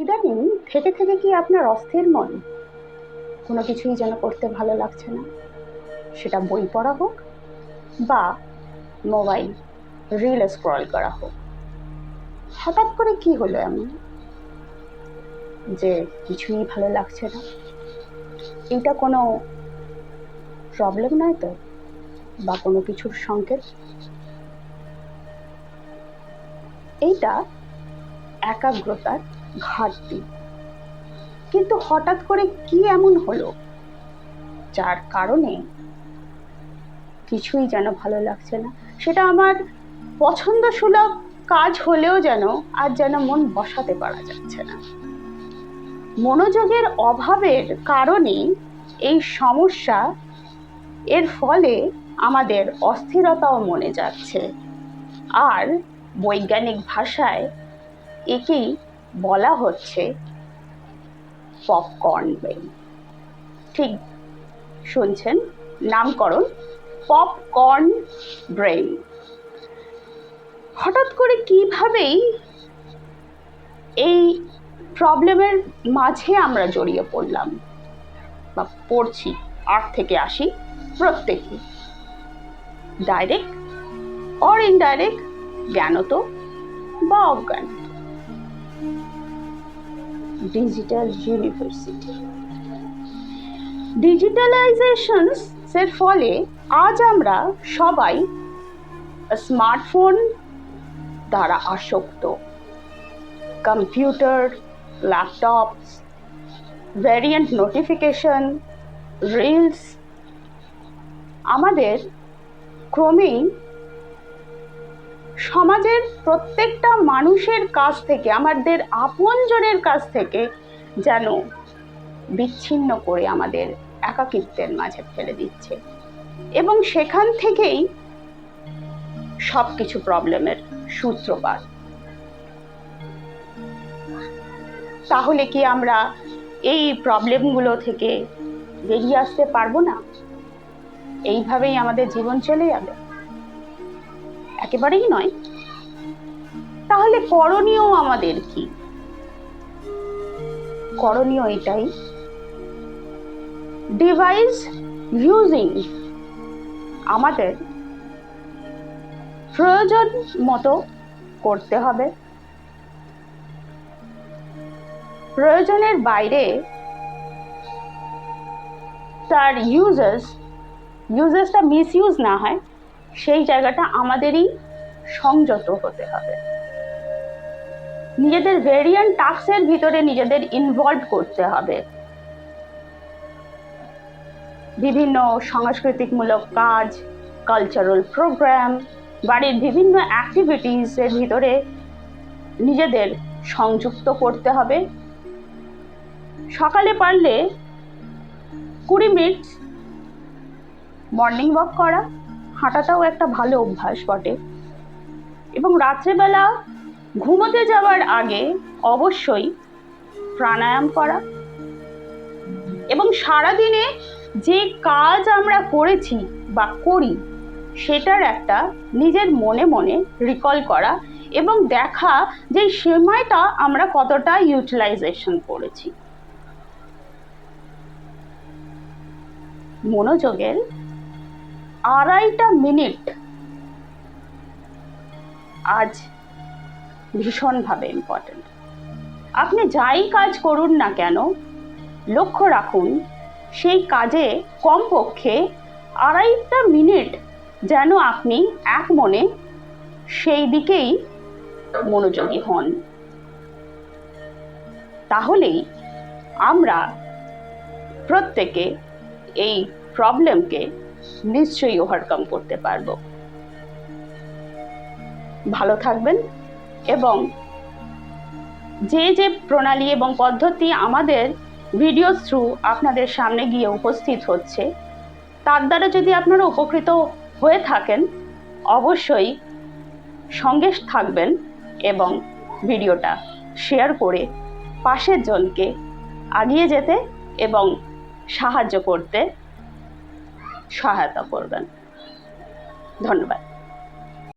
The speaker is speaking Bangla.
ইদানিং থেকে থেকে কি আপনার অস্থির মন? কোনো কিছুই যেন করতে ভালো লাগছে না, সেটা বই পড়া হোক বা মোবাইল রিল স্ক্রল করা হোক। হঠাৎ করে কি হলো এমন যে কিছুই ভালো লাগছে না? এটা কোনো প্রবলেম নয় তো, বা কোনো কিছুর সংকেত? এইটা একাগ্রতার ঘাটতি। কিন্তু হঠাৎ করে কি এমন হলো যার কারণে কিছুই যেন ভালো লাগছে না? সেটা আমার পছন্দসুলভ কাজ হলেও যেন আর যেন মন বসাতে পারা যাচ্ছে না। মনোযোগের অভাবের কারণে এই সমস্যা, এর ফলে আমাদের অস্থিরতাও মনে যাচ্ছে। আর বৈজ্ঞানিক ভাষায় একেই বলা হচ্ছে পপকর্ন ব্রেন। ঠিক শুনছেন, নামকরণ পপকর্ন ব্রেন। হঠাৎ করে কিভাবেই এই প্রবলেমের মাঝে আমরা জড়িয়ে পড়লাম বা পড়ছি 8 থেকে 80 প্রত্যেকেই, ডাইরেক্ট অর ইনডাইরেক্ট, জ্ঞানত বা অজ্ঞানত। ডিজিটাল ইউনিভার্সিটি, ডিজিটালাইজেশনের ফলে আজ আমরা সবাই স্মার্টফোন দ্বারা আসক্ত। Computer, laptop, variant notification, reels আমাদের ক্রমেই সমাজের প্রত্যেকটা মানুষের কাছ থেকে, আমাদের আপনজনের কাছ থেকে যেন বিচ্ছিন্ন করে আমাদের একাকিত্বের মাঝে ফেলে দিচ্ছে, এবং সেখান থেকেই সব কিছু প্রবলেমের সূত্রপাত। তাহলে কি আমরা এই প্রবলেমগুলো থেকে বেরিয়ে আসতে পারবো না? এইভাবেই আমাদের জীবন চলে যাবে? একেবারেই নয়। তাহলে করণীয় আমাদের কি? করণীয় এটাই, ডিভাইস ইউজিং আমাদের প্রয়োজন মতো করতে হবে। প্রয়োজনের বাইরে তার ইউজেসটা মিসইউজ না হয়, সেই জায়গাটা আমাদেরই সংযত হতে হবে। নিজেদের ভেরিয়েন্ট টাস্কের ভিতরে নিজেদের ইনভলভ করতে হবে। বিভিন্ন সাংস্কৃতিকমূলক কাজ, কালচারাল প্রোগ্রাম, বাড়ির বিভিন্ন অ্যাক্টিভিটিসের ভিতরে নিজেদের সংযুক্ত করতে হবে। সকালে পারলে 20 মিনিট মর্নিং ওয়াক করা, হাঁটাটাও একটা ভালো অভ্যাস বটে। এবং রাত্রেবেলা ঘুমোতে যাওয়ার আগে অবশ্যই প্রাণায়াম করা। এবং সারাদিনে যে কাজ আমরা করেছি বা করি সেটার একটা নিজের মনে মনে রিকল করা এবং দেখা যে সময়টা আমরা কতটা ইউটিলাইজেশন করেছি। মনোযোগের 2.5 মিনিট আজ ভীষণভাবে ইম্পর্টেন্ট। আপনি যাই কাজ করুন না কেন, লক্ষ্য রাখুন সেই কাজে কমপক্ষে 2.5 মিনিট যেন আপনি এক মনে সেই দিকেই মনোযোগী হন। তাহলেই আমরা প্রত্যেকে এই প্রবলেমকে নিশ্চয়ই ওভারকাম করতে পারব। ভালো থাকবেন, এবং যে যে প্রণালী এবং পদ্ধতি আমাদের ভিডিও থ্রু আপনাদের সামনে গিয়ে উপস্থিত হচ্ছে, তার দ্বারা যদি আপনারা উপকৃত হয়ে থাকেন, অবশ্যই সঙ্গে থাকবেন এবং ভিডিওটা শেয়ার করে পাশের জনকে এগিয়ে যেতে এবং সাহায্য করতে সহায়তা করবেন। ধন্যবাদ।